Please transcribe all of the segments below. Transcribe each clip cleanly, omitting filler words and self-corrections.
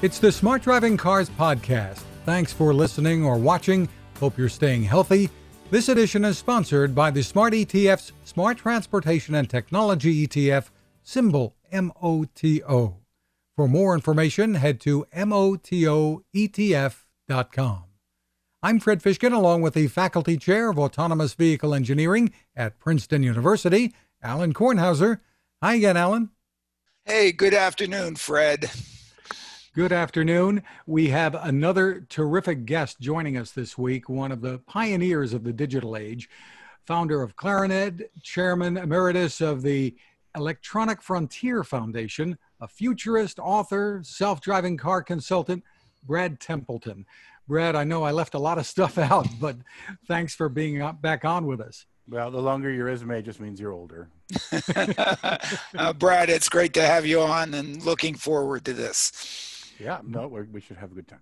It's the Smart Driving Cars podcast. Thanks for listening or watching. Hope you're staying healthy. This edition is sponsored by the Smart ETF's Smart Transportation and Technology ETF, symbol MOTO. For more information, head to motoetf.com. I'm Fred Fishkin, along with the Faculty Chair of Autonomous Vehicle Engineering at Princeton University, Alan Kornhauser. Hi again, Alan. Hey, good afternoon, Fred. Good afternoon. We have another terrific guest joining us this week, one of the pioneers of the digital age, founder of Clarined, chairman emeritus of the Electronic Frontier Foundation, a futurist, author, self-driving car consultant, Brad Templeton. Brad, I know I left a lot of stuff out, but thanks for being back on with us. Well, the longer your resume just means you're older. Brad, it's great to have you on and looking forward to this. Yeah, no, we should have a good time.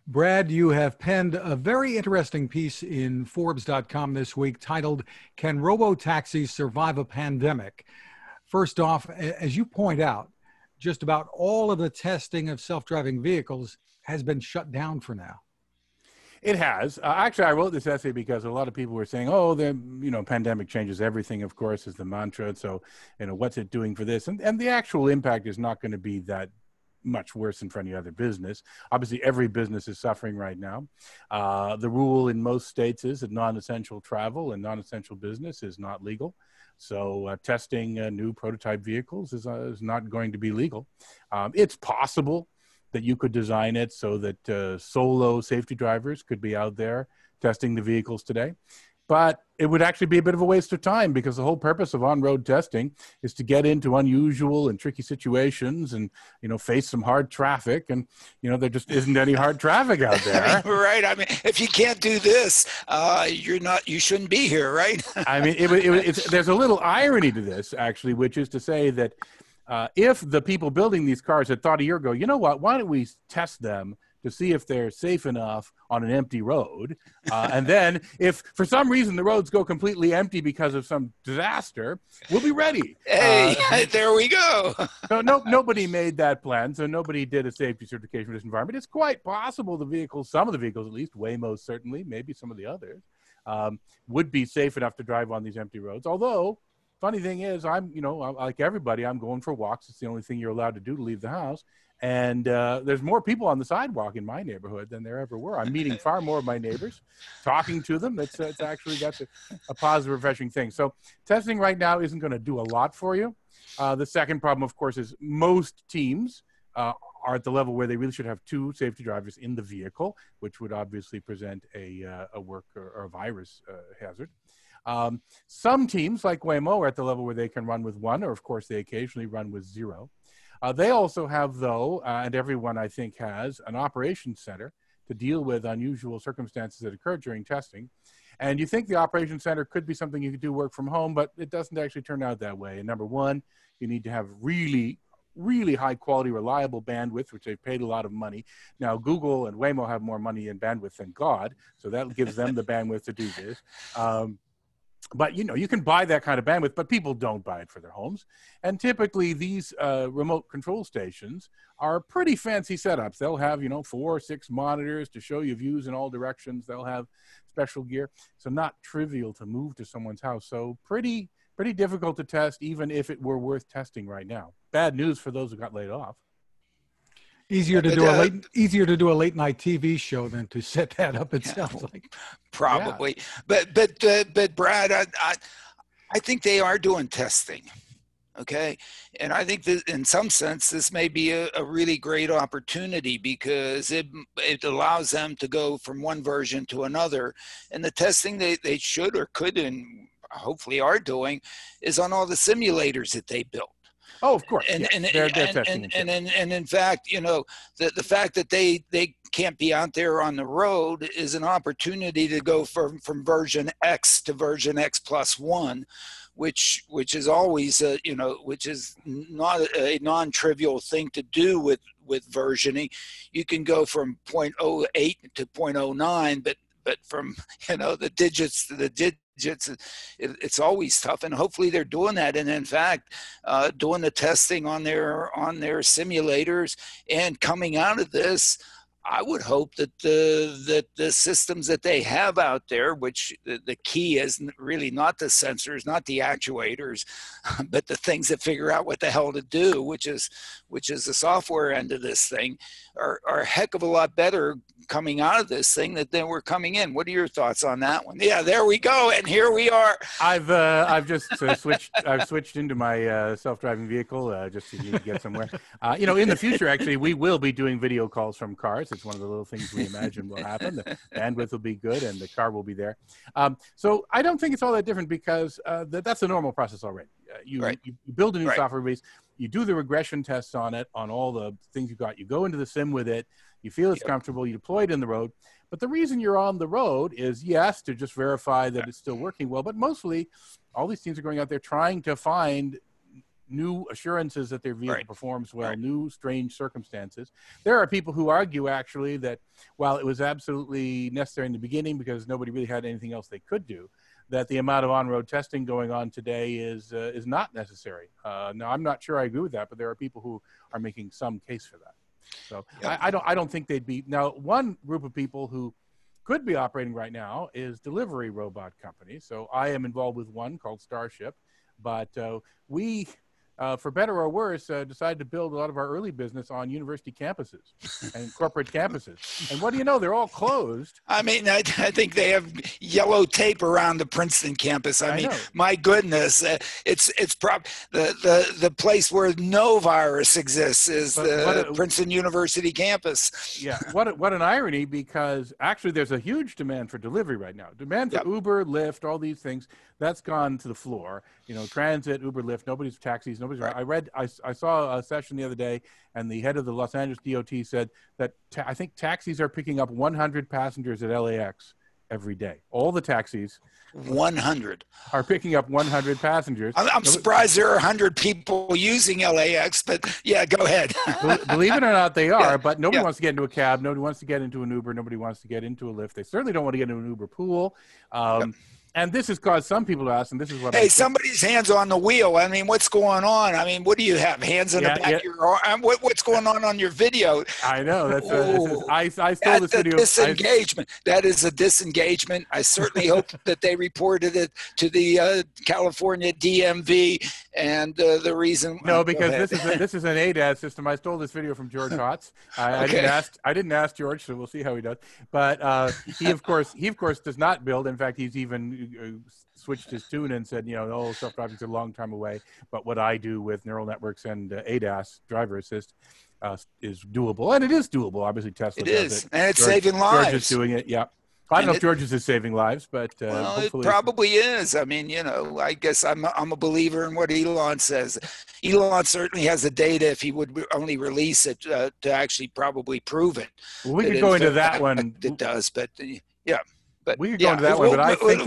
Brad, you have penned a very interesting piece in Forbes.com this week titled, "Can Robo-Taxis Survive a Pandemic?" First off, as you point out, just about all of the testing of self-driving vehicles has been shut down for now. It has. Actually, I wrote this essay because a lot of people were saying, oh, the pandemic changes everything, of course, is the mantra. So, what's it doing for this? And the actual impact is not going to be that much worse than for any other business. Obviously, every business is suffering right now. The rule in most states is that non-essential travel and non-essential business is not legal. So testing new prototype vehicles is not going to be legal. It's possible that you could design it so that solo safety drivers could be out there testing the vehicles today. But it would actually be a bit of a waste of time because the whole purpose of on-road testing is to get into unusual and tricky situations and, face some hard traffic. And, there just isn't any hard traffic out there. Right. I mean, if you can't do this, you shouldn't be here, right? I mean, there's a little irony to this, actually, which is to say that if the people building these cars had thought a year ago, you know what, why don't we test them to see if they're safe enough on an empty road. And then if for some reason the roads go completely empty because of some disaster, we'll be ready. Hey, there we go. So nobody made that plan. So nobody did a safety certification for this environment. It's quite possible some of the vehicles at least, Waymo certainly, maybe some of the others, would be safe enough to drive on these empty roads. Although, funny thing is, I'm like everybody, I'm going for walks. It's the only thing you're allowed to do to leave the house. And there's more people on the sidewalk in my neighborhood than there ever were. I'm meeting far more of my neighbors, talking to them. It's actually that's a positive, refreshing thing. So testing right now isn't going to do a lot for you. The second problem, of course, is most teams are at the level where they really should have two safety drivers in the vehicle, which would obviously present a work or a virus hazard. Some teams, like Waymo, are at the level where they can run with one, or of course they occasionally run with zero. They also have, though, and everyone I think has, an operations center to deal with unusual circumstances that occur during testing. And you think the operations center could be something you could do work from home, but it doesn't actually turn out that way. And number one, you need to have really high quality, reliable bandwidth, which they've paid a lot of money. Now, Google and Waymo have more money and bandwidth than God, so that gives them the bandwidth to do this. But, you can buy that kind of bandwidth, but people don't buy it for their homes. And typically these remote control stations are pretty fancy setups. They'll have, 4 or 6 monitors to show you views in all directions. They'll have special gear. So not trivial to move to someone's house. So pretty difficult to test, even if it were worth testing right now. Bad news for those who got laid off. Easier to do a late night TV show than to set that up. It sounds like probably, yeah. But Brad, I think they are doing testing, okay, and I think that in some sense this may be a really great opportunity because it allows them to go from one version to another, and the testing they should or could and hopefully are doing is on all the simulators that they built. Oh, of course. And yes. They're testing and in fact, the fact that they can't be out there on the road is an opportunity to go from version X to version X plus 1, which is always which is not a non-trivial thing to do with versioning. You can go from 0.08 to 0.09, but but from, you know, the digits to the digits, it's always tough. And hopefully they're doing that. And in fact, doing the testing on their simulators, and coming out of this, I would hope that the systems that they have out there, which the key is really not the sensors, not the actuators, but the things that figure out what the hell to do, which is the software end of this thing, are a heck of a lot better coming out of this thing than we're coming in. What are your thoughts on that one? Yeah, there we go, and here we are. I've just switched into my self-driving vehicle just to get somewhere. You know, in the future, actually, we will be doing video calls from cars. It's one of the little things we imagine will happen. The bandwidth will be good, and the car will be there. So I don't think it's all that different, because that's a normal process already. You build a new software base, you do the regression tests on it, on all the things you got. You go into the sim with it. You feel it's comfortable. You deploy it in the road. But the reason you're on the road is, yes, to just verify that it's still working well. But mostly, all these teams are going out there trying to find new assurances that their vehicle performs well, new strange circumstances. There are people who argue, actually, that while it was absolutely necessary in the beginning because nobody really had anything else they could do, that the amount of on-road testing going on today is not necessary. Now, I'm not sure I agree with that, but there are people who are making some case for that. So I don't think they'd be. Now, one group of people who could be operating right now is delivery robot companies. So I am involved with one called Starship, but we, for better or worse, decided to build a lot of our early business on university campuses and corporate campuses. And what do you know? They're all closed. I mean, I think they have yellow tape around the Princeton campus. I mean, my goodness, it's the place where no virus exists is the Princeton University campus. Yeah, what an irony, because actually there's a huge demand for delivery right now. Demand for Uber, Lyft, all these things, that's gone to the floor. You know, transit, Uber, Lyft, nobody's taxis, nobody's. I saw a session the other day, and the head of the Los Angeles DOT said that I think taxis are picking up 100 passengers at LAX every day. All the taxis 100 are picking up 100 passengers. I'm surprised there are 100 people using LAX, but yeah, go ahead. Believe it or not, they are, but nobody wants to get into a cab. Nobody wants to get into an Uber. Nobody wants to get into a Lyft. They certainly don't want to get into an Uber pool. And this has caused some people to ask, and this is what somebody's hands on the wheel. I mean, what's going on? I mean, what do you have? Hands in the back of your arm? What's going on your video? I know. I stole this video. Disengagement. That is a disengagement. I certainly hope that they reported it to the California DMV. And the reason. No, because this is an ADAS system. I stole this video from George Hotz. I didn't ask George, so we'll see how he does. But he of course does not build. In fact, he's even switched his tune and said, self-driving's a long time away, but what I do with neural networks and ADAS, driver assist, is doable, and it is doable. Obviously, Tesla does it, and it's saving lives. George is doing it, yeah. I don't know if George's is saving lives, but it probably is. I mean, I guess I'm a believer in what Elon says. Elon certainly has the data if he would only release it to actually probably prove it. Well, we could go into that one. It does, but yeah. But we could go into that one, but I think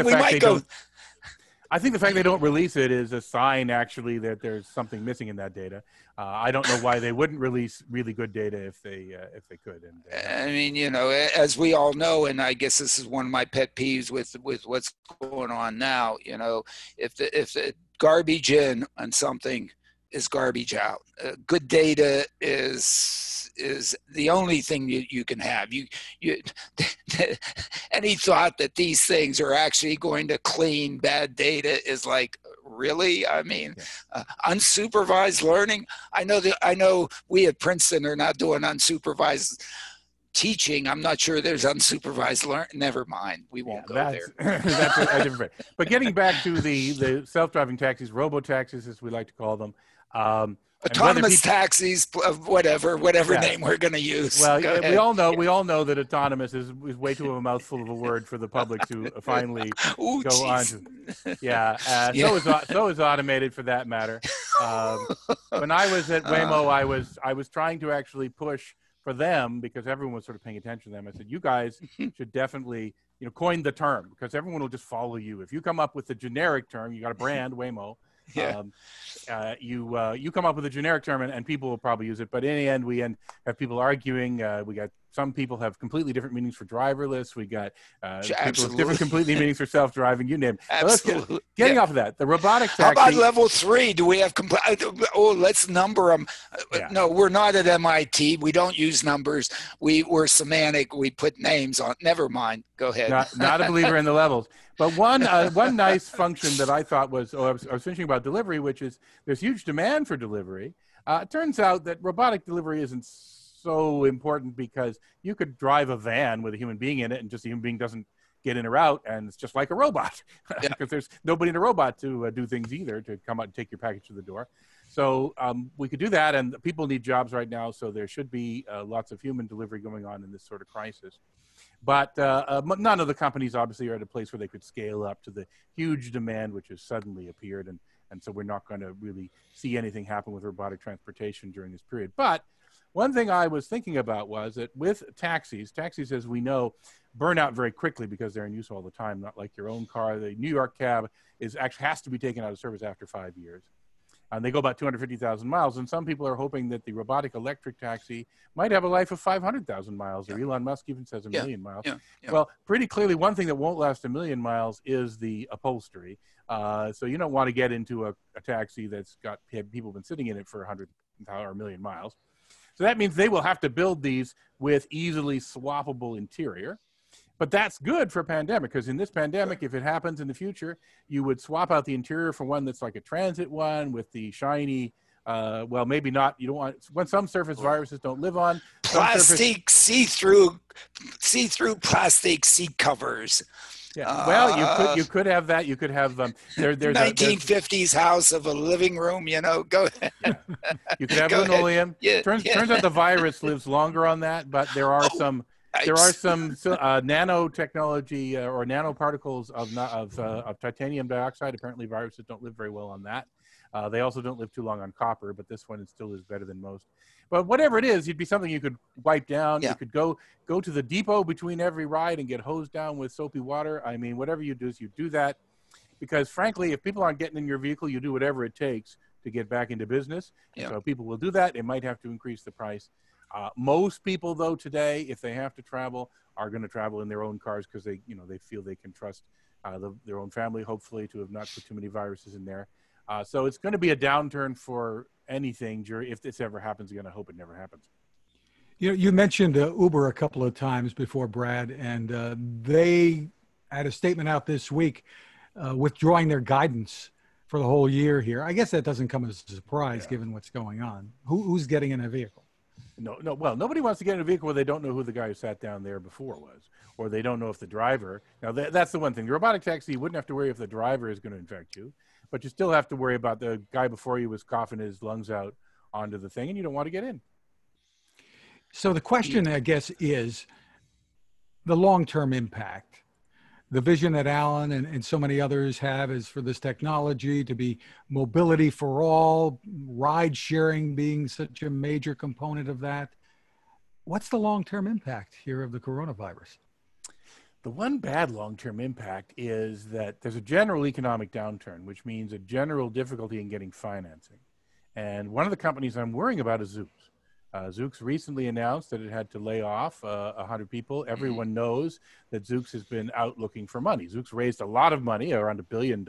the fact they don't release it is a sign, actually, that there's something missing in that data. I don't know why they wouldn't release really good data if they could. I mean, as we all know, and I guess this is one of my pet peeves with what's going on now. If the garbage in on something is garbage out, good data is the only thing you can have. You any thought that these things are actually going to clean bad data is like, really? I mean, unsupervised learning. I know we at Princeton are not doing unsupervised teaching. I'm not sure there's unsupervised learning. Never mind. We won't go there. That's a different. But getting back to the self-driving taxis, robo-taxis, as we like to call them. Autonomous taxis, whatever name we're going to use. Well, we all know that autonomous is way too of a mouthful of a word for the public to finally go on to. Yeah, so is automated, for that matter. When I was at Waymo, I was trying to actually push for them, because everyone was sort of paying attention to them. I said, you guys should definitely coin the term, because everyone will just follow you. If you come up with the generic term, you got a brand, Waymo. Yeah. You come up with a generic term, and people will probably use it. But in the end, have people arguing. We got some people have completely different meanings for driverless. We got people with different completely meanings for self-driving. You name it. Absolutely. Getting off of that, the robotic taxi. How about level 3? Do we have let's number them. Yeah. No, we're not at MIT. We don't use numbers. We're semantic. We put names on. Never mind. Go ahead. Not a believer in the levels. But one nice function that I thought was, I was thinking about delivery, which is there's huge demand for delivery. It turns out that robotic delivery isn't so important because you could drive a van with a human being in it and just the human being doesn't get in or out, and it's just like a robot because there's nobody in a robot to do things either, to come out and take your package to the door. So we could do that, and people need jobs right now, so there should be lots of human delivery going on in this sort of crisis. But none of the companies obviously are at a place where they could scale up to the huge demand which has suddenly appeared, and so we're not going to really see anything happen with robotic transportation during this period. But one thing I was thinking about was that with taxis, as we know, burn out very quickly because they're in use all the time, not like your own car. The New York cab has to be taken out of service after 5 years. And they go about 250,000 miles, and some people are hoping that the robotic electric taxi might have a life of 500,000 miles, or Elon Musk even says a million miles. Well, pretty clearly, one thing that won't last a million miles is the upholstery. So you don't want to get into a taxi that's got people been sitting in it for 100 or a million miles. So that means they will have to build these with easily swappable interior. But that's good for a pandemic, because in this pandemic, if it happens in the future, you would swap out the interior for one that's like a transit one with the shiny, well, maybe not. You don't want, when some surface viruses don't live on. Plastic, see-through plastic seat covers. Yeah. Well, you could have that. You could have there's 1950s house of a living room. Go ahead. You could have linoleum. Turns out the virus lives longer on that, but there are some nanotechnology or nanoparticles of titanium dioxide. Apparently, viruses don't live very well on that. They also don't live too long on copper, but this one still is better than most. But whatever it is, it'd be something you could wipe down. Yeah. You could go to the depot between every ride and get hosed down with soapy water. I mean, whatever you do, you do that. Because frankly, if people aren't getting in your vehicle, you do whatever it takes to get back into business. Yeah. So people will do that. It might have to increase the price. Most people, though, today, if they have to travel, are going to travel in their own cars because they feel they can trust their own family, hopefully, to have not put too many viruses in there. So it's going to be a downturn for anything if this ever happens again. I hope it never happens. You mentioned Uber a couple of times before, Brad, and they had a statement out this week withdrawing their guidance for the whole year here. I guess that doesn't come as a surprise given what's going on. Who's getting in a vehicle? No. Well, nobody wants to get in a vehicle where they don't know who the guy who sat down there before was, or they don't know if the driver. Now, that's the one thing. The robotic taxi, you wouldn't have to worry if the driver is going to infect you, but you still have to worry about the guy before you was coughing his lungs out onto the thing, and you don't want to get in. So the question, I guess, is the long-term impact. The vision that Alan and so many others have is for this technology to be mobility for all, ride sharing being such a major component of that. What's the long-term impact here of the coronavirus? The one bad long-term impact is that there's a general economic downturn, which means a general difficulty in getting financing. And one of the companies I'm worrying about is Zoox. Zoox recently announced that it had to lay off 100 people. Everyone knows that Zoox has been out looking for money. Zoox raised a lot of money, around $1 billion,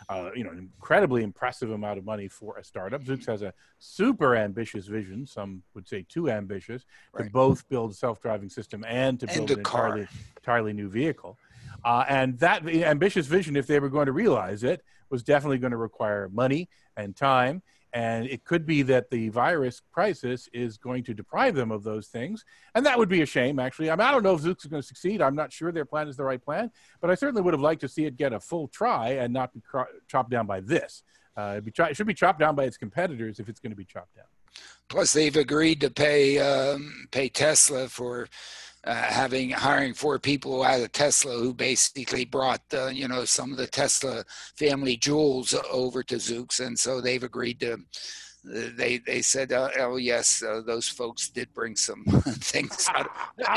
an incredibly impressive amount of money for a startup. Zoox has a super ambitious vision, some would say too ambitious, to both build a self-driving system and to build an entirely new vehicle. And that ambitious vision, if they were going to realize it, was definitely going to require money and time. And it could be that the virus crisis is going to deprive them of those things. And that would be a shame, actually. I don't know if Zoox is going to succeed. I'm not sure their plan is the right plan. But I certainly would have liked to see it get a full try and not be chopped down by this. It should be chopped down by its competitors if it's going to be chopped down. Plus, they've agreed to pay Tesla for hiring 4 people out of Tesla who basically brought some of the Tesla family jewels over to Zoox, and so they've agreed to. They said, "Oh yes, those folks did bring some things."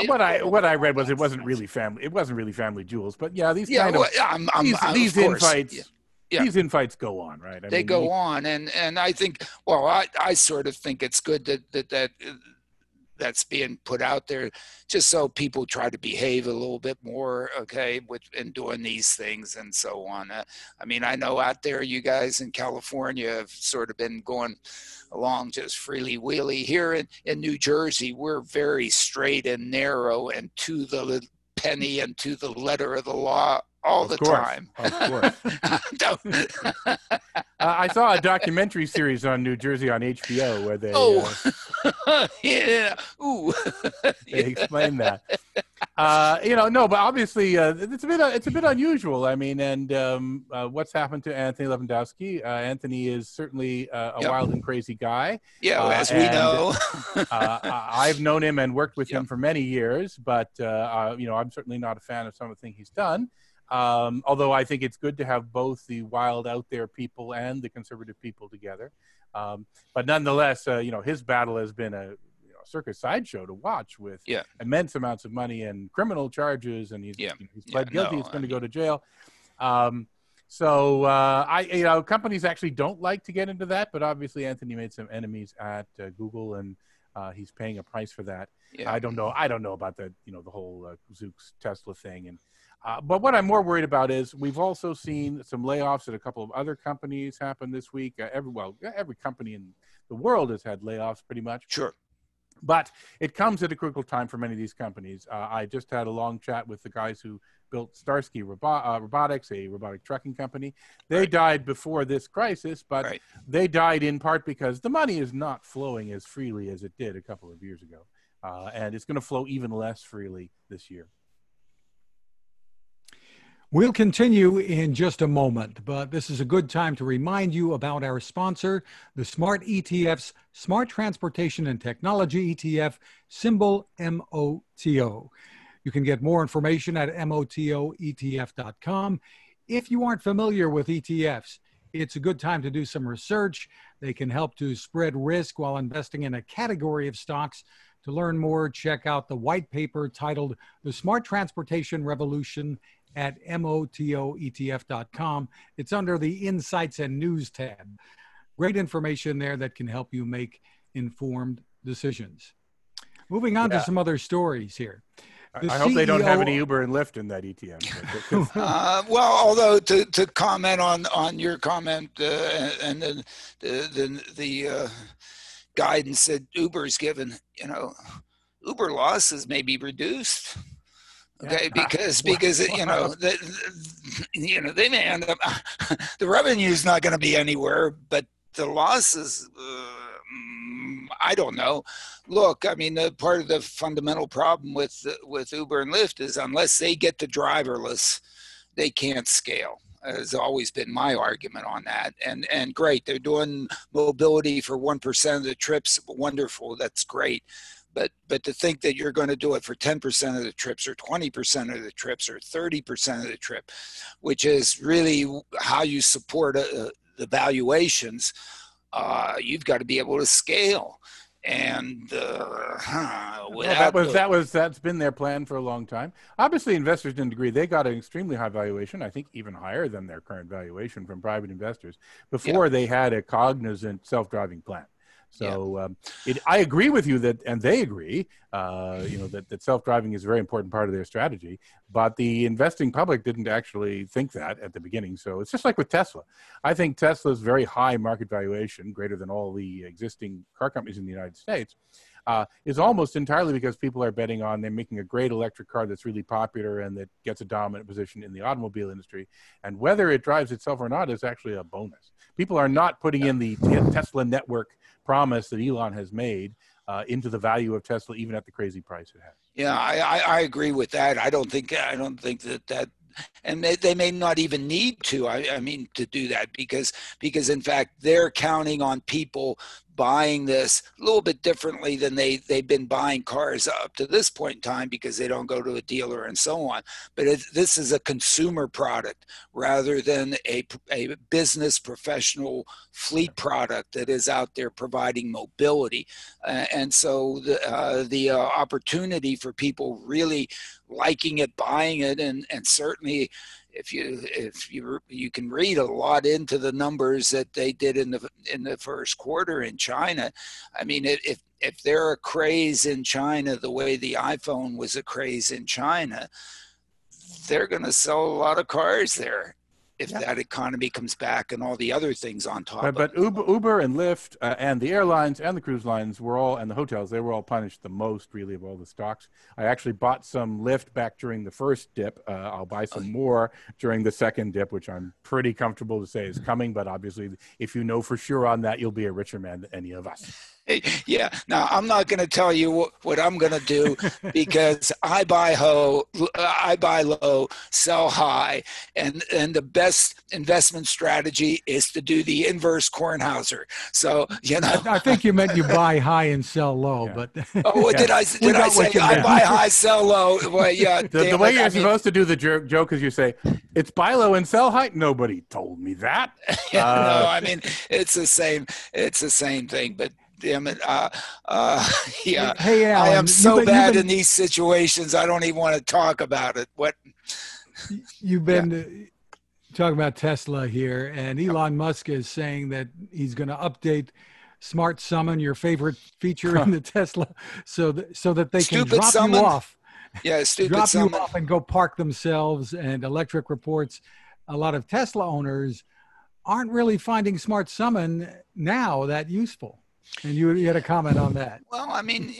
What I read was it wasn't really family jewels, but yeah, these kind of these infights. Yeah. These infights go on, right? They go on, and I think, I sort of think it's good that that's being put out there, just so people try to behave a little bit more, okay, in doing these things and so on. I mean, I know out there you guys in California have sort of been going along just freely wheelie. Here in New Jersey, we're very straight and narrow and to the penny and to the letter of the law all the time. Of course. I saw a documentary series on New Jersey on HBO where they yeah, ooh, they explain that. No, but obviously it's a bit unusual. I mean, and what's happened to Anthony Lewandowski? Anthony is certainly a wild and crazy guy. Yeah, as we know. I've known him and worked with him for many years, but I'm certainly not a fan of some of the things he's done. Although I think it's good to have both the wild out there people and the conservative people together. But nonetheless, his battle has been a circus sideshow to watch with immense amounts of money and criminal charges, and he's pled guilty. He's going to go to jail. Companies actually don't like to get into that, but obviously Anthony made some enemies at Google, and he's paying a price for that. I don't know about the whole Zoox Tesla thing, and but what I'm more worried about is we've also seen some layoffs at a couple of other companies happen this week. Every company in the world has had layoffs pretty much. Sure. But it comes at a critical time for many of these companies. I just had a long chat with the guys who built Starsky Robotics, a robotic trucking company. They died before this crisis, but they died in part because the money is not flowing as freely as it did a couple of years ago. And it's going to flow even less freely this year. We'll continue in just a moment, but this is a good time to remind you about our sponsor, the Smart ETF's Smart Transportation and Technology ETF, symbol MOTO. You can get more information at motoetf.com. If you aren't familiar with ETFs, it's a good time to do some research. They can help to spread risk while investing in a category of stocks. To learn more, check out the white paper titled The Smart Transportation Revolution at motoetf.com. It's under the Insights and News tab. Great information there that can help you make informed decisions. Moving on to some other stories here. I hope they don't have any Uber and Lyft in that ETF. Although to comment on your comment and the guidance that Uber's given, Uber losses may be reduced. Okay, because they may end up the revenue is not going to be anywhere, but the losses, I don't know. Look, I mean, part of the fundamental problem with Uber and Lyft is unless they get to driverless, they can't scale. Has always been my argument on that. And great, they're doing mobility for 1% of the trips. Wonderful, that's great. But to think that you're going to do it for 10% of the trips or 20% of the trips or 30% of the trip, which is really how you support the valuations, you've got to be able to scale. And that's been their plan for a long time. Obviously, investors didn't agree. They got an extremely high valuation, I think even higher than their current valuation from private investors before they had a cognizant self-driving plan. So I agree with you and they agree, that self-driving is a very important part of their strategy, but the investing public didn't actually think that at the beginning. So it's just like with Tesla. I think Tesla's very high market valuation, greater than all the existing car companies in the United States, is almost entirely because people are betting on them making a great electric car that's really popular and that gets a dominant position in the automobile industry. And whether it drives itself or not is actually a bonus. People are not putting in the Tesla network promise that Elon has made into the value of Tesla, even at the crazy price it has. Yeah, I agree with that. I don't think that, and they may not even need to. I mean, to do that because in fact they're counting on people buying this a little bit differently than they've been buying cars up to this point in time because they don't go to a dealer and so on. But this is a consumer product rather than a business professional fleet product that is out there providing mobility. And so the opportunity for people really liking it, buying it, and certainly you can read a lot into the numbers that they did in the first quarter in China. I mean, if they're a craze in China the way the iPhone was a craze in China, they're going to sell a lot of cars there if that economy comes back and all the other things on top of it. But Uber and Lyft and the airlines and the cruise lines and the hotels, they were all punished the most, really, of all the stocks. I actually bought some Lyft back during the first dip. I'll buy some more during the second dip, which I'm pretty comfortable to say is coming. But obviously, if you know for sure on that, you'll be a richer man than any of us. Yeah. Now, I'm not going to tell you what I'm going to do because I buy low, sell high, and the best investment strategy is to do the inverse Kornhauser. So, I think you meant you buy high and sell low, but did I say I buy high, sell low? Well, yeah. The way you're supposed to do the joke is you say it's buy low and sell high. Nobody told me that. No, I mean it's the same. It's the same thing, but. Damn it. Yeah. Hey, Alan, I am so bad in these situations. I don't even want to talk about it. What? You've been talking about Tesla here, and Elon Musk is saying that he's going to update Smart Summon, your favorite feature in the Tesla, so that they can drop you off. Yeah, drop you off and go park themselves. And Electric reports a lot of Tesla owners aren't really finding Smart Summon now that useful. And you had a comment on that. Well, I mean,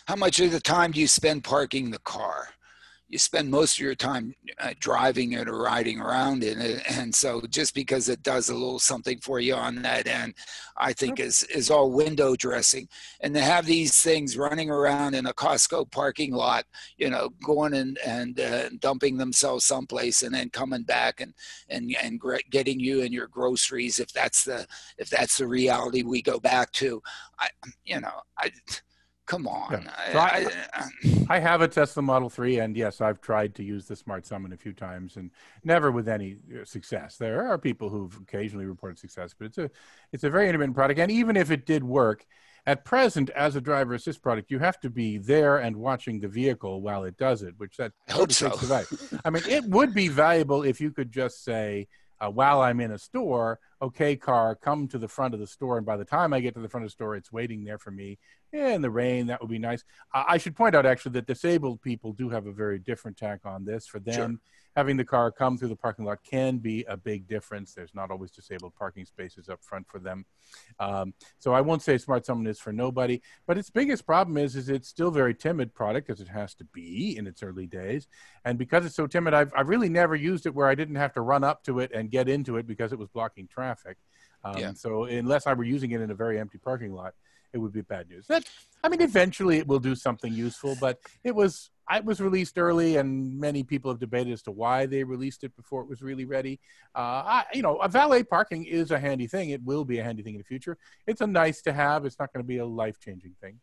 how much of the time do you spend parking the car? You spend most of your time driving it or riding around in it. And so just because it does a little something for you on that end, I think is all window dressing. And to have these things running around in a Costco parking lot, going and dumping themselves someplace and then coming back and getting you and your groceries, if that's the reality we go back to, come on. Yeah. So I have a Tesla Model 3, and yes, I've tried to use the Smart Summon a few times and never with any success. There are people who've occasionally reported success, but it's a very intermittent product. And even if it did work, at present, as a driver assist product, you have to be there and watching the vehicle while it does it, which that takes the value. I mean, it would be valuable if you could just say, while I'm in a store, okay, car, come to the front of the store. And by the time I get to the front of the store, it's waiting there for me. In the rain, that would be nice. I should point out, actually, that disabled people do have a very different tack on this. For them, having the car come through the parking lot can be a big difference. There's not always disabled parking spaces up front for them. So I won't say Smart Summon is for nobody. But its biggest problem is it's still a very timid product, as it has to be in its early days. And because it's so timid, I've really never used it where I didn't have to run up to it and get into it because it was blocking traffic. So unless I were using it in a very empty parking lot, it would be bad news. Eventually it will do something useful, but it was released early, and many people have debated as to why they released it before it was really ready. A valet parking is a handy thing. It will be a handy thing in the future. It's a nice to have. It's not going to be a life-changing thing.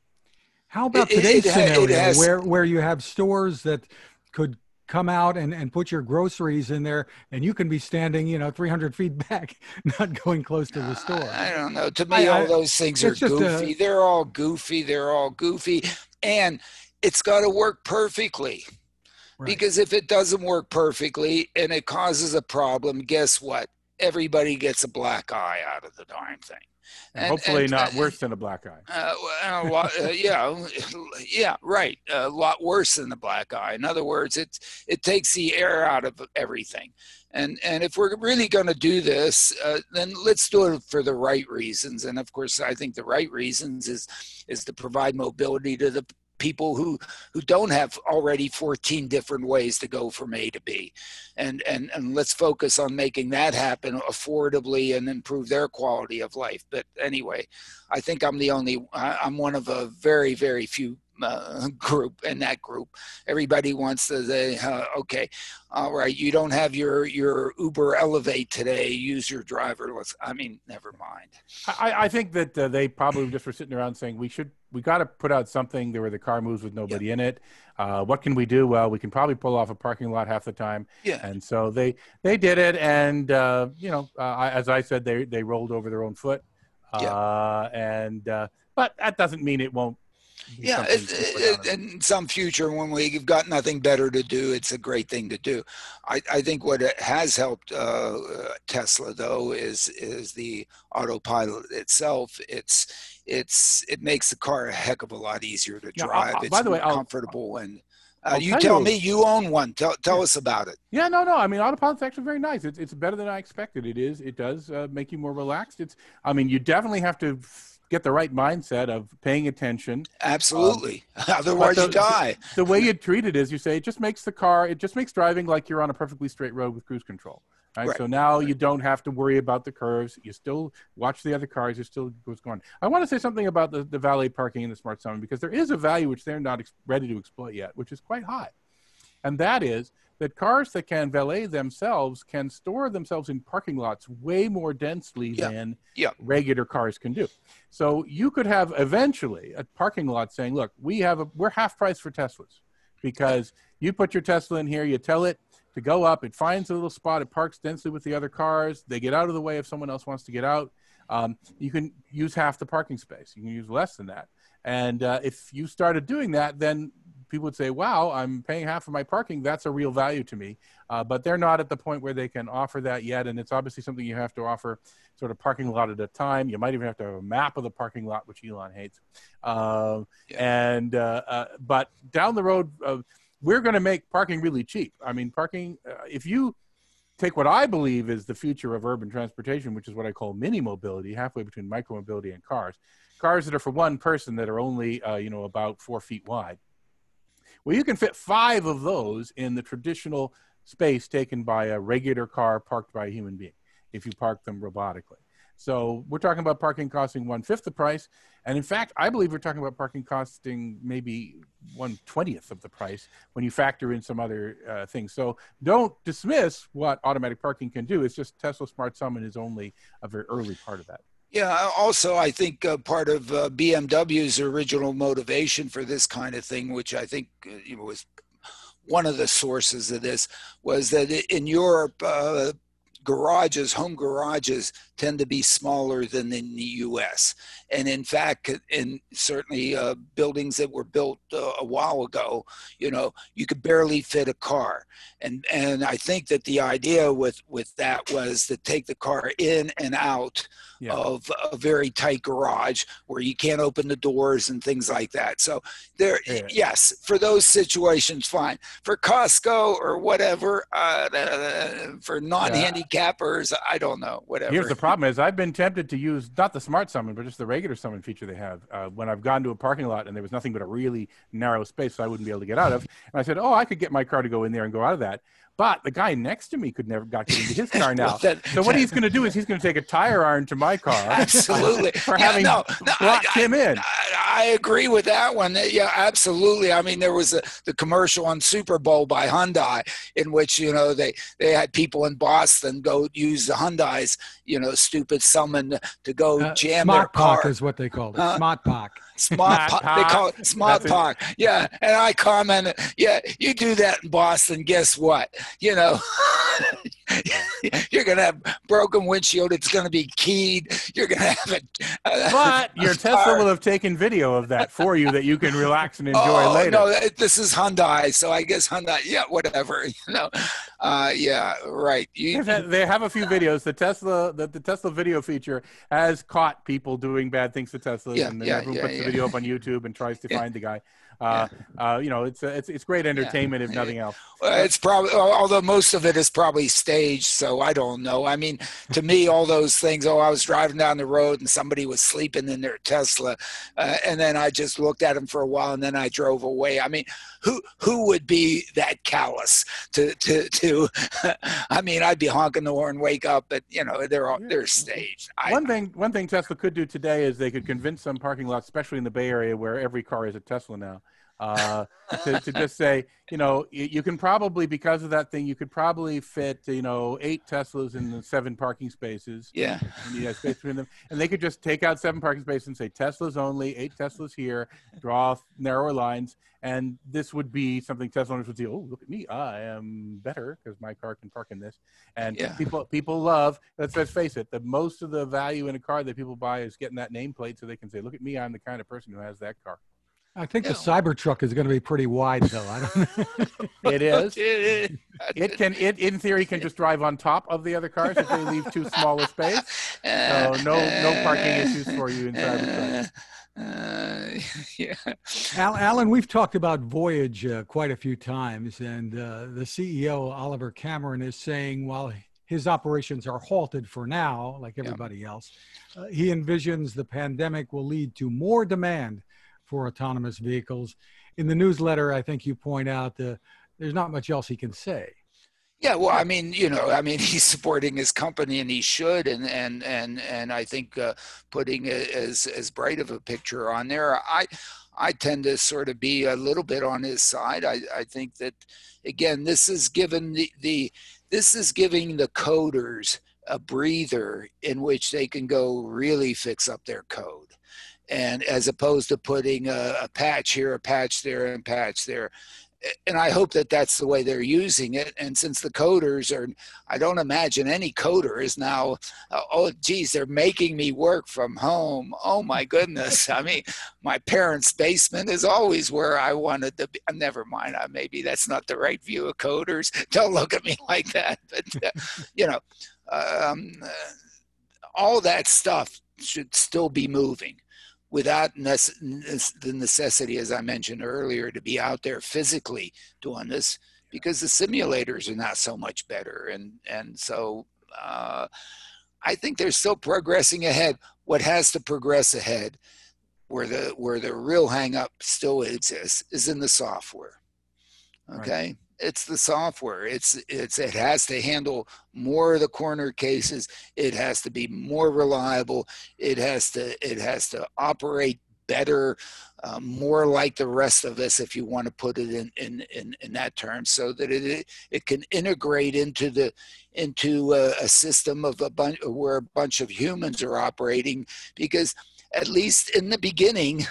How about today's scenario where you have stores that could come out and put your groceries in there, and you can be standing, 300 feet back, not going close to the store? I don't know. To me, all those things are goofy. They're all goofy. And it's got to work perfectly. Right. Because if it doesn't work perfectly and it causes a problem, guess what? Everybody gets a black eye out of the darn thing. And hopefully not worse than a black eye. Right. A lot worse than the black eye. In other words, it takes the air out of everything. And if we're really going to do this, then let's do it for the right reasons. And of course, I think the right reasons is to provide mobility to the people who don't have already 14 different ways to go from A to B, and let's focus on making that happen affordably and improve their quality of life. But anyway, I think I'm one of a very, very few group. In that group, everybody wants to say, okay, all right, you don't have your Uber Elevate today, use your driver. Never mind. I think that they probably just were sitting around saying we got to put out something where the car moves with nobody in it. What can we do? Well, we can probably pull off a parking lot half the time. Yeah. And so they did it. And, as I said, they rolled over their own foot. But that doesn't mean it won't be Yeah, something to put out on. in some future when we've got nothing better to do, it's a great thing to do. I think what it has helped Tesla though is the autopilot itself. It makes the car a heck of a lot easier to Yeah, drive. by It's the way, more comfortable, and I'll you tell tell you- me you own one. Tell Yeah. us about it. Yeah, no. I mean, autopilot's actually very nice. It's better than I expected. It does make you more relaxed. I mean, you definitely have to get the right mindset of paying attention. Absolutely. Otherwise, you die. The way you treat it is you say it just makes driving like you're on a perfectly straight road with cruise control. Right? So now you don't have to worry about the curves. You still watch the other cars. You still what's going on. I want to say something about the valet parking in the Smart Summon, because there is a value which they're not ready to exploit yet, which is quite high. And that is that cars that can valet themselves can store themselves in parking lots way more densely than regular cars can do. So you could have eventually a parking lot saying, look, we're half price for Teslas, because you put your Tesla in here, you tell it to go up, it finds a little spot, it parks densely with the other cars, they get out of the way if someone else wants to get out. You can use half the parking space. You can use less than that. And if you started doing that, then people would say, wow, I'm paying half of my parking. That's a real value to me. But they're not at the point where they can offer that yet. And it's obviously something you have to offer sort of parking lot at a time. You might even have to have a map of the parking lot, which Elon hates. But down the road, we're going to make parking really cheap. I mean, parking, if you take what I believe is the future of urban transportation, which is what I call mini mobility, halfway between micromobility and cars that are for one person that are only, about 4 feet wide. Well, you can fit 5 of those in the traditional space taken by a regular car parked by a human being, if you park them robotically. So we're talking about parking costing 1/5 the price. And in fact, I believe we're talking about parking costing maybe 1/20th of the price when you factor in some other things. So don't dismiss what automatic parking can do. It's just Tesla Smart Summon is only a very early part of that. Yeah, also, I think part of BMW's original motivation for this kind of thing, which I think was one of the sources of this, was that in Europe, home garages tend to be smaller than in the U.S. And in fact, in certainly buildings that were built a while ago, you could barely fit a car. And I think that the idea with that was to take the car in and out of a very tight garage where you can't open the doors and things like that. So yes, for those situations, fine. For Costco or whatever, for non-handicappers, I don't know, whatever. Here's the problem is I've been tempted to use not the Smart Summon, but just the regular Summon feature they have when I've gone to a parking lot and there was nothing but a really narrow space so I wouldn't be able to get out of. And I said, I could get my car to go in there and go out of that. But the guy next to me could never get into his car now. So what he's going to do is he's going to take a tire iron to my car. Absolutely. for having blocked him in. I agree with that one. Yeah, absolutely. I mean, there was the commercial on Super Bowl by Hyundai in which, they had people in Boston go use the Hyundai's, stupid summon to go jam their car. Smart Park is what they called it. Smart Park. Smart Park. They call it Smart Park. Yeah. And I commented, you do that in Boston, guess what? You're going to have broken windshield. It's going to be keyed. You're going to have it. But your Tesla will have taken video of that for you that you can relax and enjoy later. No, this is Hyundai. So I guess Hyundai, whatever, yeah, right. They have a few videos. The Tesla video feature has caught people doing bad things to Teslas, and then everyone puts the video up on YouTube and tries to find the guy. It's great entertainment if nothing else. It's probably, although most of it is probably staged, so I don't know. I mean, to me, all those things. I was driving down the road and somebody was sleeping in their Tesla, and then I just looked at them for a while and then I drove away. I mean, who would be that callous to I mean, I'd be honking the horn, wake up, but they're staged. One thing Tesla could do today is they could convince some parking lots, especially in the Bay Area where every car is a Tesla now, to just say, you can probably, because of that thing, you could probably fit, 8 Teslas in the 7 parking spaces. Yeah. And you have space between them. And they could just take out 7 parking spaces and say Teslas only, 8 Teslas here, draw narrower lines. And this would be something Tesla owners would say, oh, look at me. I am better because my car can park in this. And people love, let's face it, the most of the value in a car that people buy is getting that nameplate so they can say, look at me, I'm the kind of person who has that car. I think the Yeah. Cybertruck is going to be pretty wide, though. I don't. It is. It can. It in theory can just drive on top of the other cars if they leave too small a space. So no parking issues for you in Cybertruck. Yeah. Alan, we've talked about Voyage quite a few times, and the CEO, Oliver Cameron, is saying while his operations are halted for now, like everybody else, he envisions the pandemic will lead to more demand for autonomous vehicles. In the newsletter, I think you point out there's not much else he can say. Yeah, well, I mean, he's supporting his company, and he should, and I think putting as bright of a picture on there, I tend to sort of be a little bit on his side. I think that, again, this is giving the coders a breather in which they can go really fix up their code, and as opposed to putting a patch here, a patch there, and patch there. And I hope that that's the way they're using it. And since the coders are, I don't imagine any coder is now, oh, geez, they're making me work from home. Oh, my goodness. I mean, my parents' basement is always where I wanted to be. Never mind. Maybe that's not the right view of coders. Don't look at me like that. But, all that stuff should still be moving, without the necessity, as I mentioned earlier, to be out there physically doing this, because the simulators are not so much better. And so I think they're still progressing ahead. What has to progress ahead, where the real hang up still exists, is in the software. Okay. Right. It's the software. It has to handle more of the corner cases. It has to be more reliable. It has to operate better, more like the rest of us, if you want to put it in that term, so that it can integrate into a system of where a bunch of humans are operating, because at least in the beginning,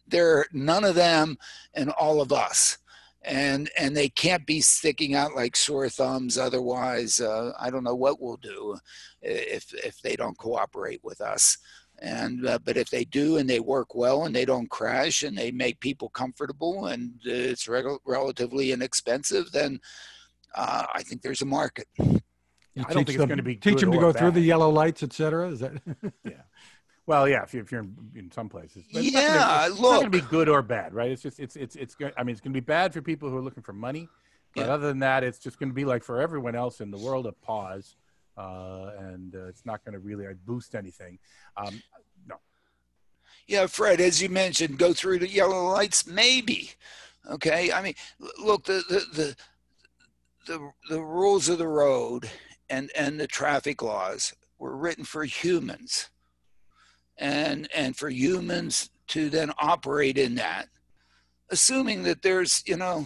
there are none of them and all of us. And they can't be sticking out like sore thumbs. Otherwise, I don't know what we'll do if they don't cooperate with us. And but if they do, and they work well, and they don't crash, and they make people comfortable, and it's relatively inexpensive, then I think there's a market. I don't think it's going to be teach them to go bad. Through the yellow lights, etc. Is that? Yeah. Well, yeah, if you're in some places, but it's yeah, not going to be good or bad, right? It's just it's going. I mean, it's going to be bad for people who are looking for money, but other than that, it's just going to be like for everyone else in the world, a pause, and it's not going to really boost anything. No. Yeah, Fred, as you mentioned, go through the yellow lights, maybe. Okay, I mean, look, the rules of the road and the traffic laws were written for humans. And for humans to then operate in that, assuming that there's a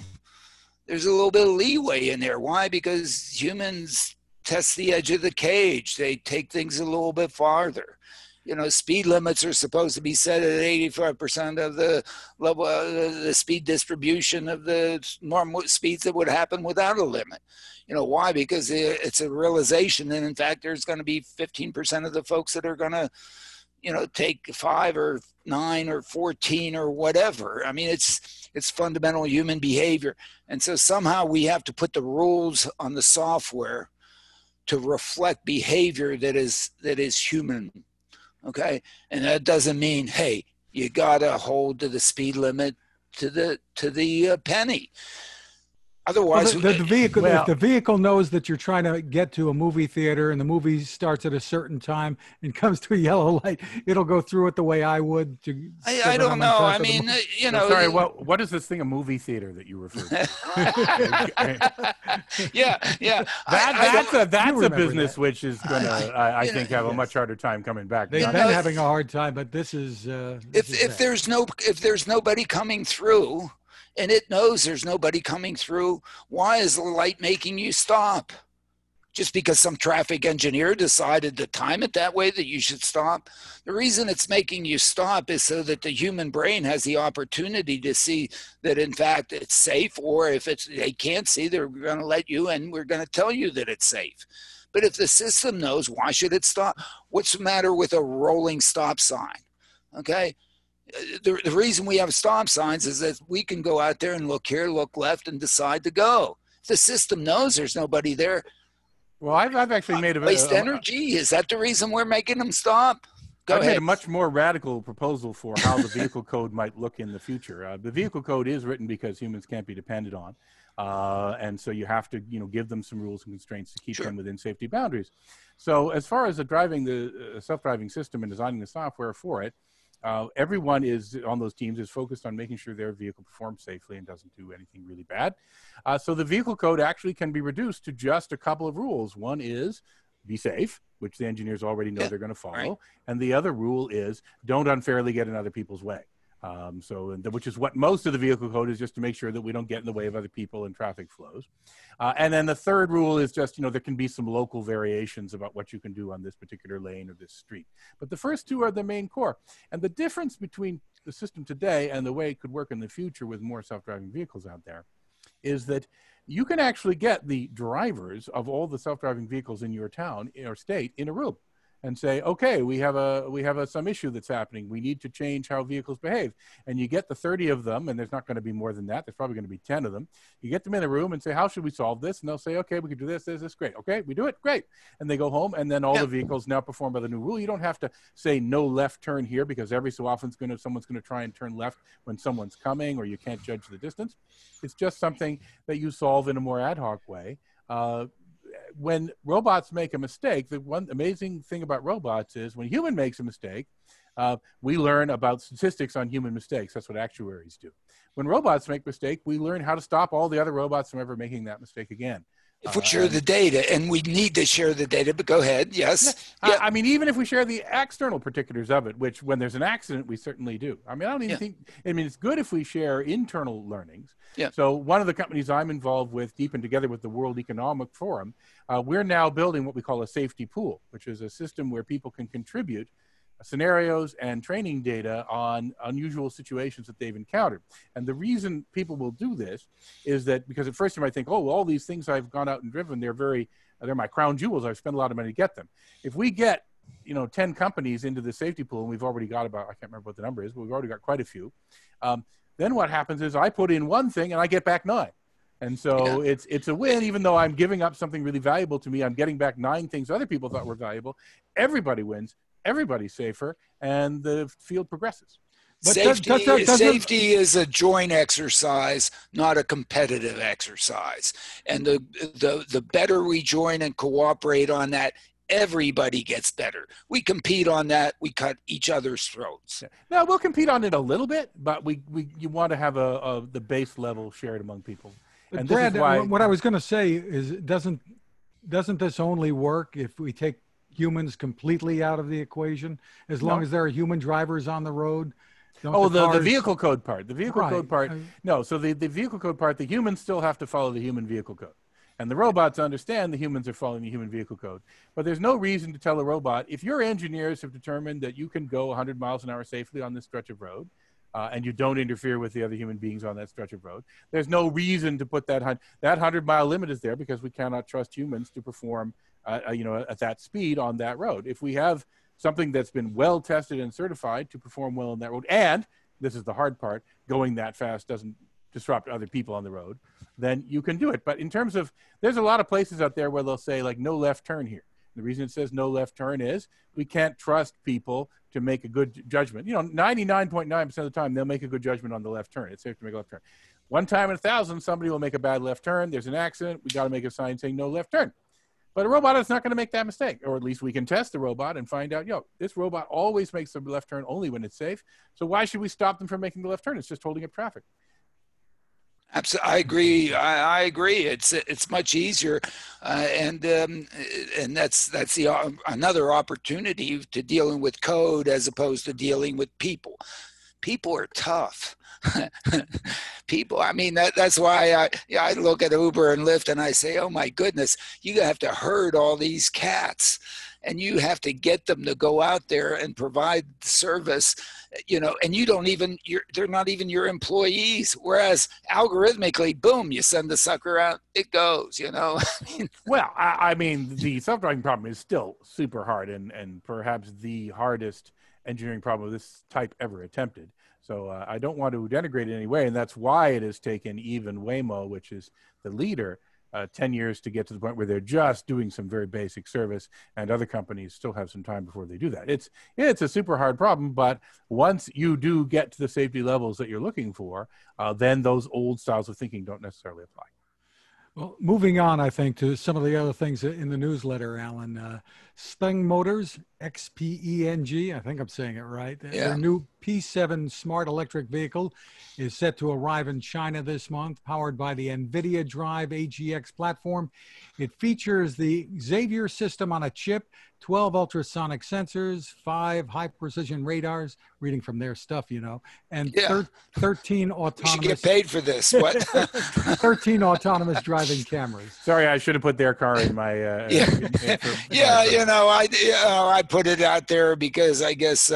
little bit of leeway in there. Why? Because humans test the edge of the cage. They take things a little bit farther. Speed limits are supposed to be set at 85% of the level, the speed distribution of the normal speeds that would happen without a limit. Why? Because it's a realization that, in fact, there's going to be 15% of the folks that are going to take 5 or 9 or 14 or whatever. I mean, it's fundamental human behavior. And so somehow we have to put the rules on the software to reflect behavior that is human. Okay. And that doesn't mean, hey, you got to hold to the speed limit to the penny. Otherwise, the vehicle, if the vehicle knows that you're trying to get to a movie theater and the movie starts at a certain time and comes to a yellow light, it'll go through it the way I would. I don't know. I mean, Sorry, what is this thing, a movie theater that you refer to? yeah. That's a business that. Which is going to, I think, have a much harder time coming back. They've been having a hard time, but this is. If there's nobody coming through, and it knows there's nobody coming through, why is the light making you stop? Just because some traffic engineer decided to time it that way that you should stop? The reason it's making you stop is so that the human brain has the opportunity to see that, in fact, it's safe, or if they can't see, they're going to let you in. We're going to tell you that it's safe. But if the system knows, why should it stop? What's the matter with a rolling stop sign? Okay. the reason we have stop signs is that we can go out there and look here, look left, and decide to go. If the system knows there's nobody there, Well, I've actually made waste energy. Is that the reason we're making them stop? Go I've ahead. made a much more radical proposal for how the vehicle code might look in the future. The vehicle code is written because humans can't be depended on. And so you have to, give them some rules and constraints to keep them within safety boundaries. So as far as the self-driving system and designing the software for it, everyone is on those teams is focused on making sure their vehicle performs safely and doesn't do anything really bad. So the vehicle code actually can be reduced to just a couple of rules. One is be safe, which the engineers already know they're going to follow. Right. And the other rule is don't unfairly get in other people's way. Which is what most of the vehicle code is, just to make sure that we don't get in the way of other people and traffic flows. And then the third rule is just, there can be some local variations about what you can do on this particular lane or this street. But the first two are the main core. And the difference between the system today and the way it could work in the future with more self-driving vehicles out there is that you can actually get the drivers of all the self-driving vehicles in your town or state in a room and say, okay, we have some issue that's happening. We need to change how vehicles behave. And you get the 30 of them, and there's not going to be more than that. There's probably going to be 10 of them. You get them in a room and say, how should we solve this? And they'll say, okay, we can do this, great. Okay, we do it, great. And they go home, and then all the vehicles now perform by the new rule. You don't have to say no left turn here, because every so often someone's going to try and turn left when someone's coming, or you can't judge the distance. It's just something that you solve in a more ad hoc way. When robots make a mistake, the one amazing thing about robots is when a human makes a mistake, we learn about statistics on human mistakes. That's what actuaries do. When robots make a mistake, we learn how to stop all the other robots from ever making that mistake again. If we share the data, and we need to share the data, but go ahead, yes. I mean, even if we share the external particulars of it, which when there's an accident, we certainly do. I mean, I don't even think, it's good if we share internal learnings. So one of the companies I'm involved with, deep and together with the World Economic Forum, we're now building what we call a safety pool, which is a system where people can contribute scenarios and training data on unusual situations that they've encountered. And the reason people will do this is that because at first you might think, oh, well, all these things I've gone out and driven, they're my crown jewels. I've spent a lot of money to get them. If we get 10 companies into the safety pool, and we've already got about, I can't remember what the number is, but we've already got quite a few. Then what happens is I put in one thing and I get back 9. And so it's a win. Even though I'm giving up something really valuable to me, I'm getting back 9 things other people thought were valuable. Everybody wins. Everybody's safer, and the field progresses. But safety is a joint exercise, not a competitive exercise. And the better we join and cooperate on that, everybody gets better. We compete on that. We cut each other's throats. Now, we'll compete on it a little bit, but you want to have the base level shared among people. And Brad, what I was going to say is, doesn't this only work if we take humans completely out of the equation? As long as there are human drivers on the road? The vehicle code part. The vehicle code part. No, so the vehicle code part, the humans still have to follow the human vehicle code. And the robots understand the humans are following the human vehicle code. But there's no reason to tell a robot, if your engineers have determined that you can go 100 miles an hour safely on this stretch of road, and you don't interfere with the other human beings on that stretch of road, there's no reason to put that 100-mile limit is there, because we cannot trust humans to perform at that speed on that road. If we have something that's been well tested and certified to perform well on that road, and this is the hard part, going that fast doesn't disrupt other people on the road, then you can do it. But in terms of, there's a lot of places out there where they'll say, like, no left turn here. The reason it says no left turn is we can't trust people to make a good judgment. 99.9% of the time, they'll make a good judgment on the left turn. It's safe to make a left turn. One time in 1,000, somebody will make a bad left turn. There's an accident. We got to make a sign saying no left turn. But a robot is not going to make that mistake, or at least we can test the robot and find out, this robot always makes the left turn only when it's safe. So why should we stop them from making the left turn? It's just holding up traffic. Absolutely, I agree. I agree. It's much easier, and that's another opportunity to dealing with code as opposed to dealing with people. People are tough. People, I mean, that's why I look at Uber and Lyft and I say, oh my goodness, you have to herd all these cats, and you have to get them to go out there and provide service, and they're not even your employees. Whereas algorithmically, boom, you send the sucker out, it goes, Well, I mean, the self-driving problem is still super hard, and perhaps the hardest engineering problem of this type ever attempted. So I don't want to denigrate it in any way, and that's why it has taken even Waymo, which is the leader, 10 years to get to the point where they're just doing some very basic service, and other companies still have some time before they do that. It's a super hard problem, but once you do get to the safety levels that you're looking for, then those old styles of thinking don't necessarily apply. Well, moving on, I think, to some of the other things in the newsletter, Alan. Speng Motors, XPENG, I think I'm saying it right. Yeah. Their new P7 smart electric vehicle is set to arrive in China this month, powered by the NVIDIA Drive AGX platform. It features the Xavier system on a chip, 12 ultrasonic sensors, 5 high-precision radars, reading from their stuff, you know, and 13 autonomous... You should get paid for this. What? 13 autonomous driving cameras. Sorry, I should have put their car in my... I put it out there because I guess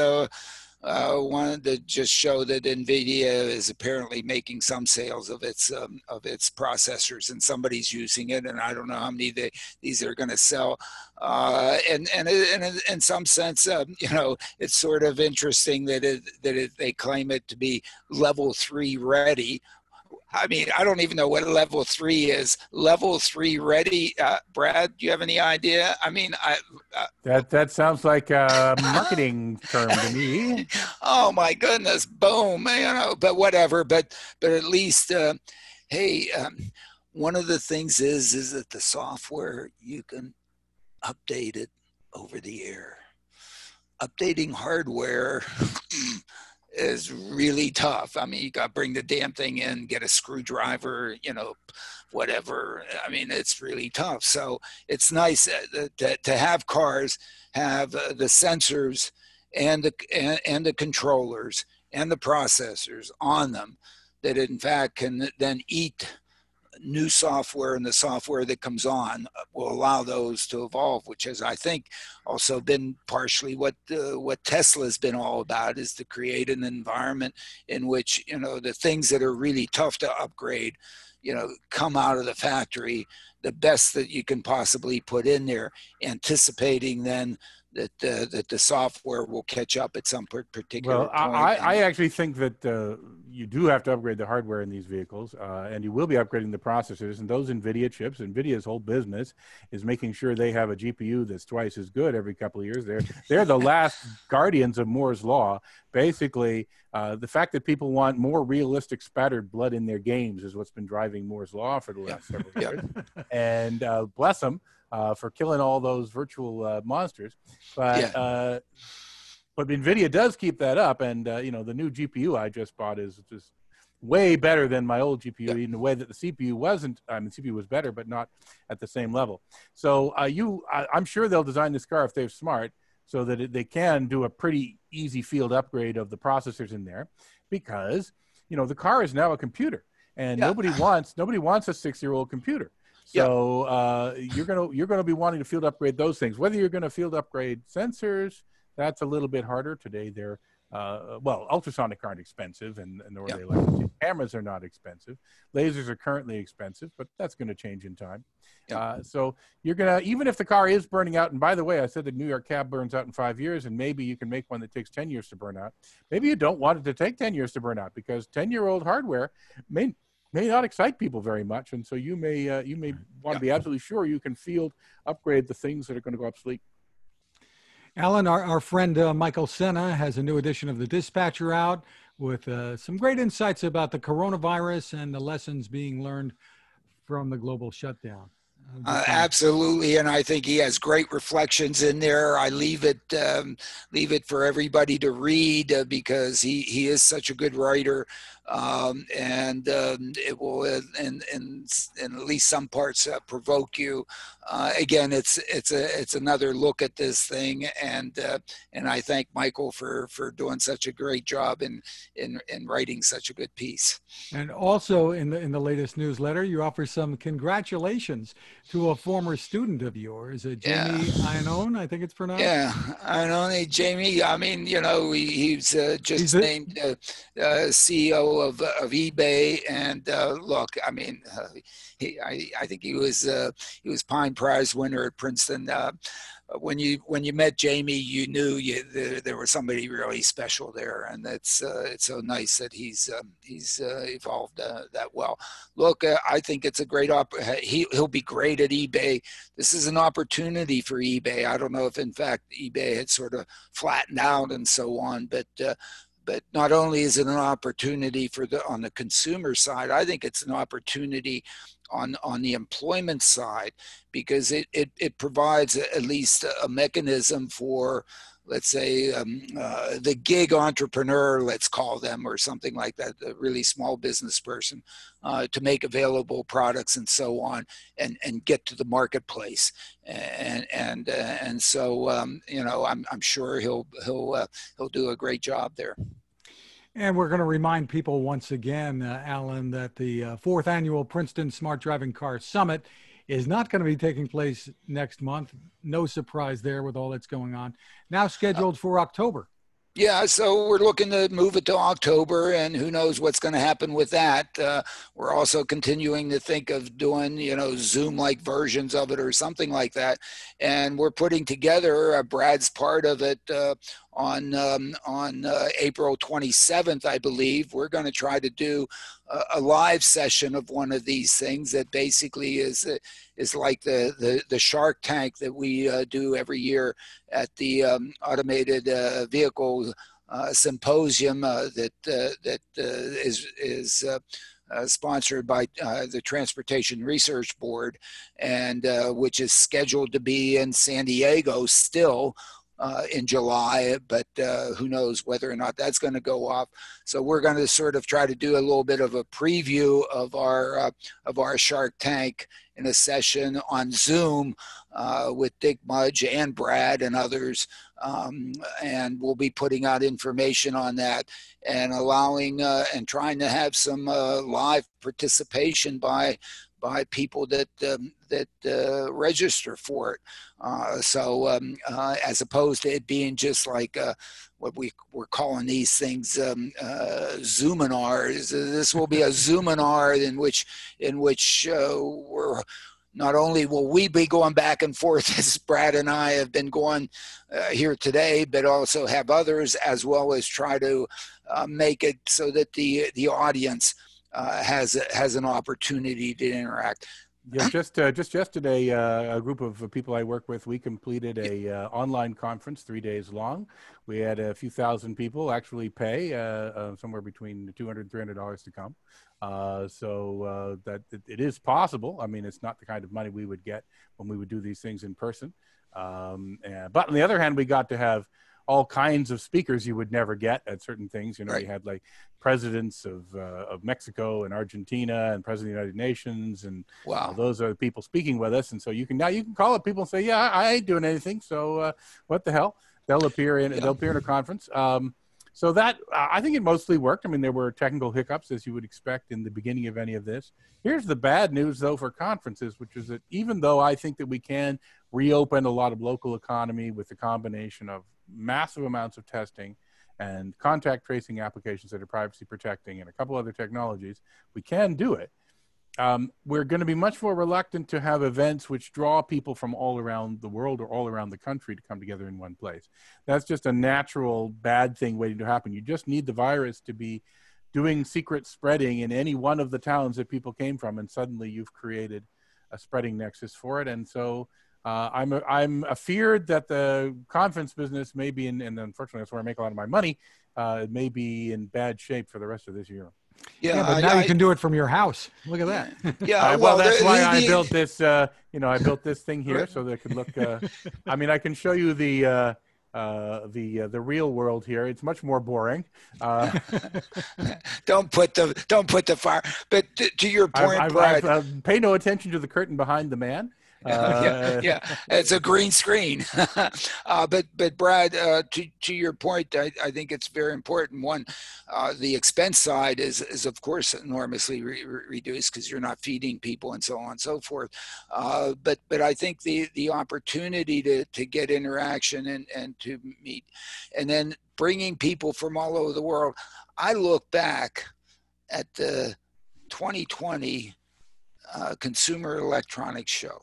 wanted to just show that NVIDIA is apparently making some sales of its processors, and somebody's using it, and I don't know how many these are going to sell. And in some sense, it's sort of interesting that they claim it to be level 3 ready. I mean, I don't even know what level 3 is. Level 3 ready, Brad? Do you have any idea? I mean, that sounds like a marketing term to me. Oh my goodness! Boom! But whatever. But at least, one of the things is that the software, you can update it over the air. Updating hardware is really tough. I mean, you got to bring the damn thing in, get a screwdriver, whatever. I mean, it's really tough. So it's nice to have cars have the sensors and the controllers and the processors on them that in fact can then eat new software, and the software that comes on will allow those to evolve, which has, I think, also been partially what Tesla's been all about, is to create an environment in which, the things that are really tough to upgrade, come out of the factory, the best that you can possibly put in there, anticipating then that the software will catch up at some particular point. I actually think that you do have to upgrade the hardware in these vehicles, and you will be upgrading the processors, and those NVIDIA chips. NVIDIA's whole business is making sure they have a GPU that's twice as good every couple of years. They're the last guardians of Moore's Law. Basically, the fact that people want more realistic spattered blood in their games is what's been driving Moore's Law for the last several years. And bless them. For killing all those virtual monsters, but NVIDIA does keep that up, and the new GPU I just bought is just way better than my old GPU, in the way that the CPU wasn't. I mean, CPU was better, but not at the same level. So I'm sure they'll design this car, if they're smart, so that they can do a pretty easy field upgrade of the processors in there, because the car is now a computer, and nobody wants a 6-year-old computer. So you're gonna be wanting to field upgrade those things. Whether you're going to field upgrade sensors, that's a little bit harder today. They're ultrasonic aren't expensive, and nor are they electric. Cameras are not expensive. Lasers are currently expensive, but that's going to change in time. So you're gonna, even if the car is burning out. And by the way, I said the New York cab burns out in 5 years, and maybe you can make one that takes 10 years to burn out. Maybe you don't want it to take 10 years to burn out, because 10-year-old hardware may not excite people very much, and so you may want to be absolutely sure you can field upgrade the things that are going to go obsolete. Alan, our friend Michael Senna has a new edition of the Dispatcher out with some great insights about the coronavirus and the lessons being learned from the global shutdown. Absolutely, and I think he has great reflections in there. I leave it for everybody to read because he is such a good writer, and it will in at least some parts provoke you. Again, it's another look at this thing, and I thank Michael for doing such a great job in writing such a good piece. And also in the latest newsletter, you offer some congratulations to a former student of yours, Jamie Iannone, I think it's pronounced. Yeah, Iannone, Jamie. I mean, he's just named CEO of eBay, and look, I mean, I think he was Pine Prize winner at Princeton. when you met Jamie, you knew there was somebody really special there, and it's so nice that he's evolved that well. Look, I think it's a great he'll be great at eBay. This is an opportunity for eBay. I don't know if in fact eBay had sort of flattened out and so on, but not only is it an opportunity on the consumer side, I think it's an opportunity on the employment side, because it provides at least a mechanism for, let's say, the gig entrepreneur, let's call them, or something like that, the really small business person, to make available products and so on, and get to the marketplace. And so I'm sure he'll do a great job there. And we're going to remind people once again, Alan, that the fourth annual Princeton Smart Driving Car Summit is not going to be taking place next month. No surprise there with all that's going on. Now scheduled for October. Yeah, so we're looking to move it to October, and who knows what's going to happen with that. We're also continuing to think of doing, Zoom-like versions of it or something like that. And we're putting together, Brad's part of it, on April 27th, I believe. We're going to try to do a live session of one of these things that basically is like the Shark Tank that we do every year at the automated vehicle symposium that is sponsored by the Transportation Research Board, and which is scheduled to be in San Diego still in July, but who knows whether or not that's going to go off. So we're going to sort of try to do a little bit of a preview of our Shark Tank in a session on Zoom with Dick Mudge and Brad and others, and we'll be putting out information on that and allowing and trying to have some live participation by people that register for it. So as opposed to it being just like what we're calling these things Zoominars, this will be a Zoominar in which we're not only will we be going back and forth as Brad and I have been going here today, but also have others, as well as try to make it so that the audience has an opportunity to interact. Yeah, just yesterday, a group of people I work with, we completed a online conference 3 days long. We had a few thousand people actually pay somewhere between $200 and $300 to come. So that it is possible. I mean, it's not the kind of money we would get when we would do these things in person. But on the other hand, we got to have all kinds of speakers you would never get at certain things. Right. You had like presidents of Mexico and Argentina and president of the United Nations, and wow, those are the people speaking with us. And so you can call up people and say, yeah, I ain't doing anything. So what the hell? They'll appear in a conference. So that I think it mostly worked. I mean, there were technical hiccups, as you would expect in the beginning of any of this. Here's the bad news, though, for conferences, which is that even though I think that we can reopen a lot of local economy with the combination of massive amounts of testing and contact tracing applications that are privacy protecting and a couple other technologies, we can do it. We're going to be much more reluctant to have events which draw people from all around the world or all around the country to come together in one place. That's just a natural bad thing waiting to happen. You just need the virus to be doing secret spreading in any one of the towns that people came from, and suddenly you've created a spreading nexus for it. And so I'm afeared that the conference business may be in, and unfortunately that's where I make a lot of my money, it may be in bad shape for the rest of this year. Yeah, but now you can do it from your house. Look at that. Yeah, well, that's why I built this. I built this thing here so that it could look. I mean, I can show you the real world here. It's much more boring. Don't put the fire. But to your point, Brad, pay no attention to the curtain behind the man. Yeah, it's a green screen. But Brad, to your point, I think it's very important. One, the expense side is of course enormously reduced because you're not feeding people and so on and so forth. But I think the opportunity to get interaction and to meet, and then bringing people from all over the world. I look back at the 2020 Consumer Electronics Show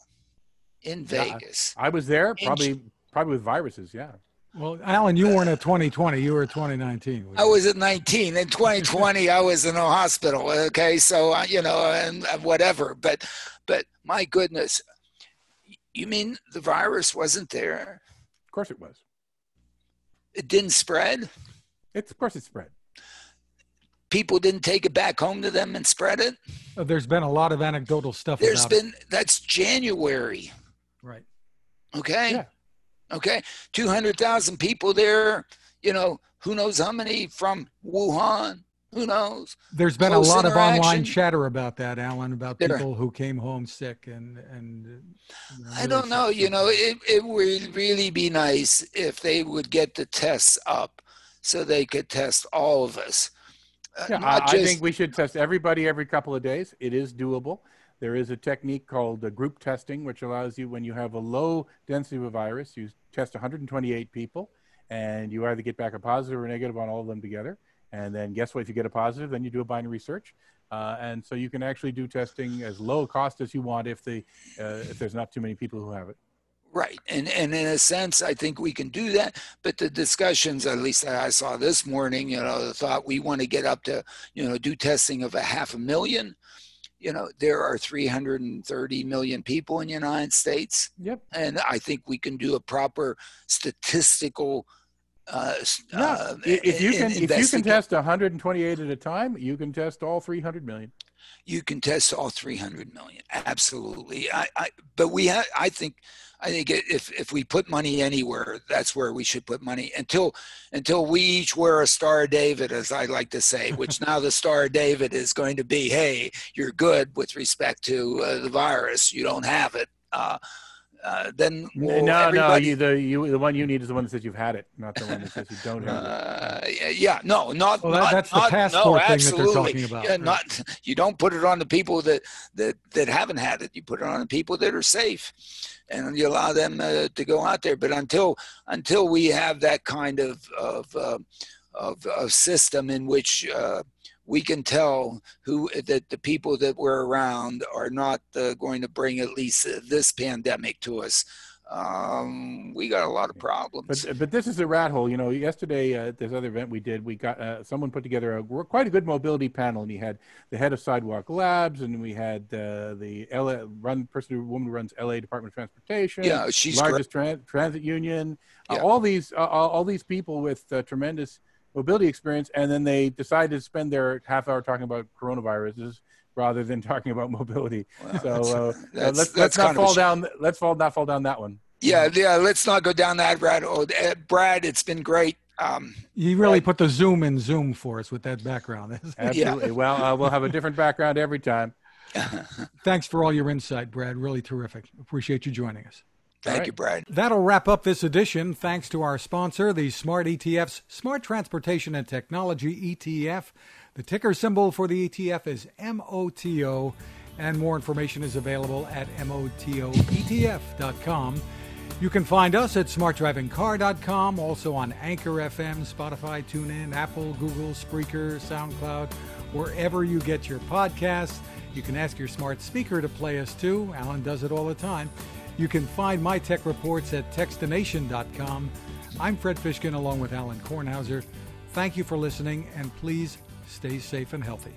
in Vegas. I was there, probably probably with viruses, yeah. Well, Alan, you weren't at 2020. You were at 2019. I was at 19. In 2020, I was in a hospital. Okay, so and whatever. But my goodness, you mean the virus wasn't there? Of course it was. It didn't spread? Of course it spread. People didn't take it back home to them and spread it? There's been a lot of anecdotal stuff about it. That's January. Right. Okay. Yeah. Okay. 200,000 people there, who knows how many from Wuhan? Who knows? There's been Close a lot of online interaction. chatter about that, Alan, about There. people who came home sick and I don't know. It would really be nice if they would get the tests up so they could test all of us. Yeah, I think we should test everybody every couple of days. It is doable. There is a technique called group testing, which allows you, when you have a low density of a virus, you test 128 people, and you either get back a positive or negative on all of them together. And then guess what? If you get a positive, then you do a binary search. And so you can actually do testing as low cost as you want if there's not too many people who have it. Right. And in a sense, I think we can do that. But the discussions, at least that I saw this morning, the thought we want to get up to, do testing of 500,000. There are 330 million people in the United States. Yep. And I think we can do a proper statistical if you can test 128 at a time, you can test all 300 million. You can test all 300 million. Absolutely. I think if we put money anywhere, that's where we should put money until we each wear a Star of David, as I like to say, which now the Star of David is going to be, hey, you're good with respect to the virus. You don't have it. Then the one you need is the one that says you've had it, not the one that says you don't have it. That's the passport thing that they're talking about. Yeah, you don't put it on the people that haven't had it. You put it on the people that are safe, and you allow them to go out there. But until we have that kind of system in which we can tell that the people that we're around are not going to bring at least this pandemic to us. We got a lot of problems. But this is a rat hole. Yesterday at this other event we did, we got someone put together quite a good mobility panel, and he had the head of Sidewalk Labs, and we had the woman who runs LA Department of Transportation. Yeah, she's largest transit union. Yeah. All these people with tremendous mobility experience, and then they decided to spend their half hour talking about coronaviruses rather than talking about mobility. Well, so let's not fall down that one. Yeah. Let's not go down that rat hole. Brad, it's been great. You really put the zoom in Zoom for us with that background. Absolutely. Yeah. Well, we'll have a different background every time. Thanks for all your insight, Brad. Really terrific. Appreciate you joining us. Thank you, Brad. That'll wrap up this edition. Thanks to our sponsor, the Smart ETF's Smart Transportation and Technology ETF. The ticker symbol for the ETF is MOTO, and more information is available at motoetf.com. You can find us at smartdrivingcar.com, also on Anchor FM, Spotify, TuneIn, Apple, Google, Spreaker, SoundCloud, wherever you get your podcasts. You can ask your smart speaker to play us too. Alan does it all the time. You can find my tech reports at techstination.com. I'm Fred Fishkin along with Alan Kornhauser. Thank you for listening, and please stay safe and healthy.